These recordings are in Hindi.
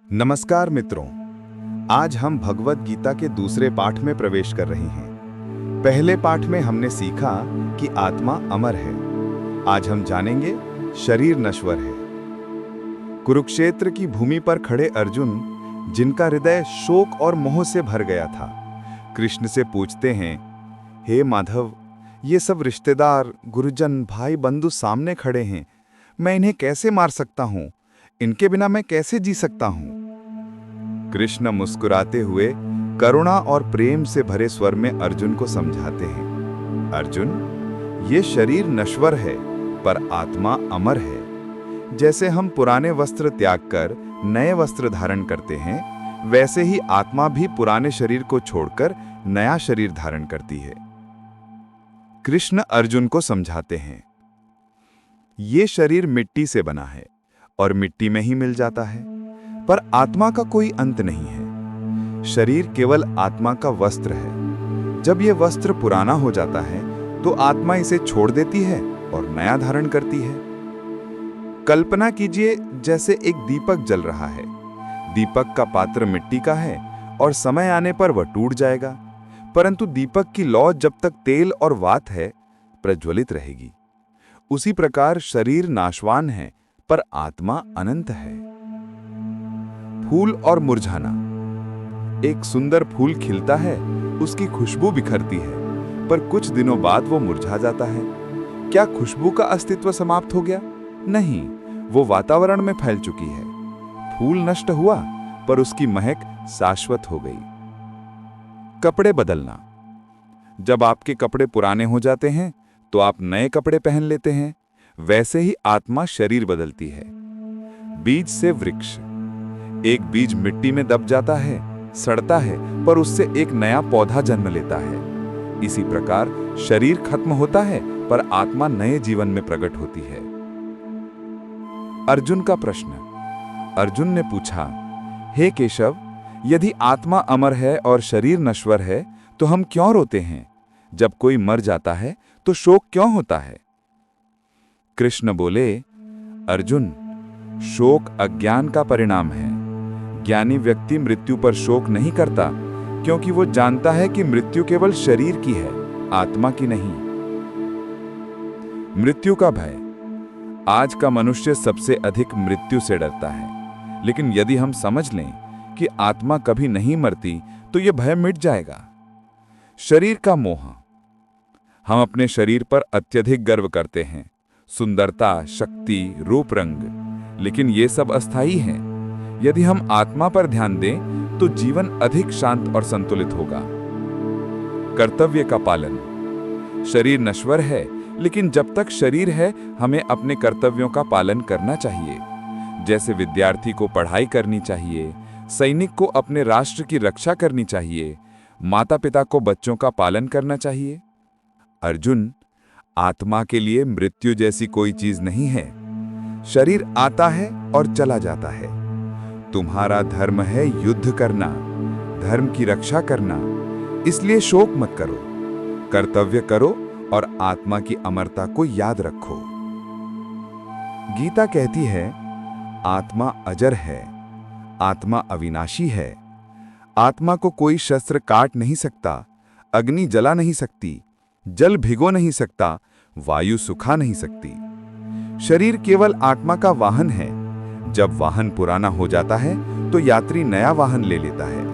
नमस्कार मित्रों, आज हम भगवत गीता के दूसरे पाठ में प्रवेश कर रहे हैं। पहले पाठ में हमने सीखा कि आत्मा अमर है। आज हम जानेंगे शरीर नश्वर है। कुरुक्षेत्र की भूमि पर खड़े अर्जुन, जिनका हृदय शोक और मोह से भर गया था, कृष्ण से पूछते हैं, हे माधव, ये सब रिश्तेदार, गुरुजन, भाई बंधु सामने खड़े हैं, मैं इन्हें कैसे मार सकता हूं? इनके बिना मैं कैसे जी सकता हूं? कृष्ण मुस्कुराते हुए करुणा और प्रेम से भरे स्वर में अर्जुन को समझाते हैं, अर्जुन, ये शरीर नश्वर है पर आत्मा अमर है। जैसे हम पुराने वस्त्र त्याग कर नए वस्त्र धारण करते हैं, वैसे ही आत्मा भी पुराने शरीर को छोड़कर नया शरीर धारण करती है। कृष्ण अर्जुन को समझाते हैं, ये शरीर मिट्टी से बना है और मिट्टी में ही मिल जाता है, पर आत्मा का कोई अंत नहीं है। शरीर केवल आत्मा का वस्त्र है। जब यह वस्त्र पुराना हो जाता है तो आत्मा इसे छोड़ देती है और नया धारण करती है। कल्पना कीजिए, जैसे एक दीपक जल रहा है। दीपक का पात्र मिट्टी का है और समय आने पर वह टूट जाएगा, परंतु दीपक की लौ जब तक तेल और वात है, प्रज्वलित रहेगी। उसी प्रकार शरीर नाशवान है पर आत्मा अनंत है। फूल और मुरझाना। एक सुंदर फूल खिलता है, उसकी खुशबू बिखरती है, पर कुछ दिनों बाद वो मुरझा जाता है। क्या खुशबू का अस्तित्व समाप्त हो गया? नहीं, वो वातावरण में फैल चुकी है। फूल नष्ट हुआ, पर उसकी महक शाश्वत हो गई। कपड़े बदलना। जब आपके कपड़े पुराने हो जाते हैं तो आप नए कपड़े पहन लेते हैं। वैसे ही आत्मा शरीर बदलती है। बीज से वृक्ष। एक बीज मिट्टी में दब जाता है, सड़ता है, पर उससे एक नया पौधा जन्म लेता है। इसी प्रकार शरीर खत्म होता है पर आत्मा नए जीवन में प्रकट होती है। अर्जुन का प्रश्न। अर्जुन ने पूछा, हे केशव, यदि आत्मा अमर है और शरीर नश्वर है तो हम क्यों रोते हैं? जब कोई मर जाता है तो शोक क्यों होता है? कृष्ण बोले, अर्जुन, शोक अज्ञान का परिणाम है। ज्ञानी व्यक्ति मृत्यु पर शोक नहीं करता, क्योंकि वो जानता है कि मृत्यु केवल शरीर की है, आत्मा की नहीं। मृत्यु का भय। आज का मनुष्य सबसे अधिक मृत्यु से डरता है, लेकिन यदि हम समझ लें कि आत्मा कभी नहीं मरती तो यह भय मिट जाएगा। शरीर का मोह। हम अपने शरीर पर अत्यधिक गर्व करते हैं, सुंदरता, शक्ति, रूप, रंग, लेकिन ये सब अस्थायी हैं। यदि हम आत्मा पर ध्यान दें तो जीवन अधिक शांत और संतुलित होगा। कर्तव्य का पालन। शरीर नश्वर है, लेकिन जब तक शरीर है हमें अपने कर्तव्यों का पालन करना चाहिए। जैसे विद्यार्थी को पढ़ाई करनी चाहिए, सैनिक को अपने राष्ट्र की रक्षा करनी चाहिए, माता पिता को बच्चों का पालन करना चाहिए। अर्जुन, आत्मा के लिए मृत्यु जैसी कोई चीज नहीं है। शरीर आता है और चला जाता है। तुम्हारा धर्म है युद्ध करना, धर्म की रक्षा करना, इसलिए शोक मत करो। कर्तव्य करो और आत्मा की अमरता को याद रखो। गीता कहती है, आत्मा अजर है, आत्मा अविनाशी है। आत्मा को कोई शस्त्र काट नहीं सकता, अग्नि जला नहीं सकती, जल भिगो नहीं सकता, वायु सुखा नहीं सकती। शरीर केवल आत्मा का वाहन है। जब वाहन पुराना हो जाता है तो यात्री नया वाहन ले लेता है।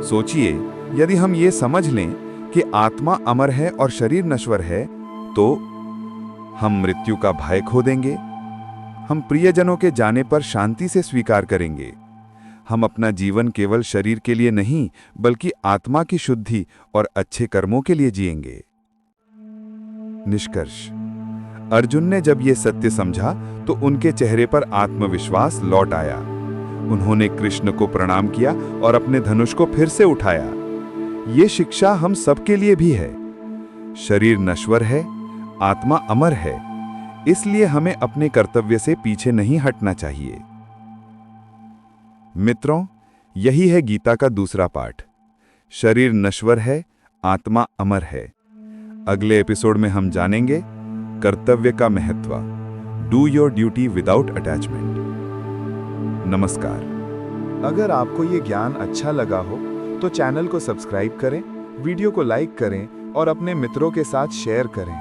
सोचिए, यदि हम ये समझ लें कि आत्मा अमर है और शरीर नश्वर है, तो हम मृत्यु का भय खो देंगे। हम प्रियजनों के जाने पर शांति से स्वीकार करेंगे। हम अपना जीवन केवल शरीर के लिए नहीं, बल्कि आत्मा की शुद्धि और अच्छे कर्मों के लिए जिएंगे। निष्कर्ष। अर्जुन ने जब ये सत्य समझा तो उनके चेहरे पर आत्मविश्वास लौट आया। उन्होंने कृष्ण को प्रणाम किया और अपने धनुष को फिर से उठाया। ये शिक्षा हम सबके लिए भी है। शरीर नश्वर है, आत्मा अमर है, इसलिए हमें अपने कर्तव्य से पीछे नहीं हटना चाहिए। मित्रों, यही है गीता का दूसरा पाठ। शरीर नश्वर है, आत्मा अमर है। अगले एपिसोड में हम जानेंगे कर्तव्य का महत्व। Do your duty without attachment. नमस्कार। अगर आपको ये ज्ञान अच्छा लगा हो तो चैनल को सब्सक्राइब करें, वीडियो को लाइक करें और अपने मित्रों के साथ शेयर करें।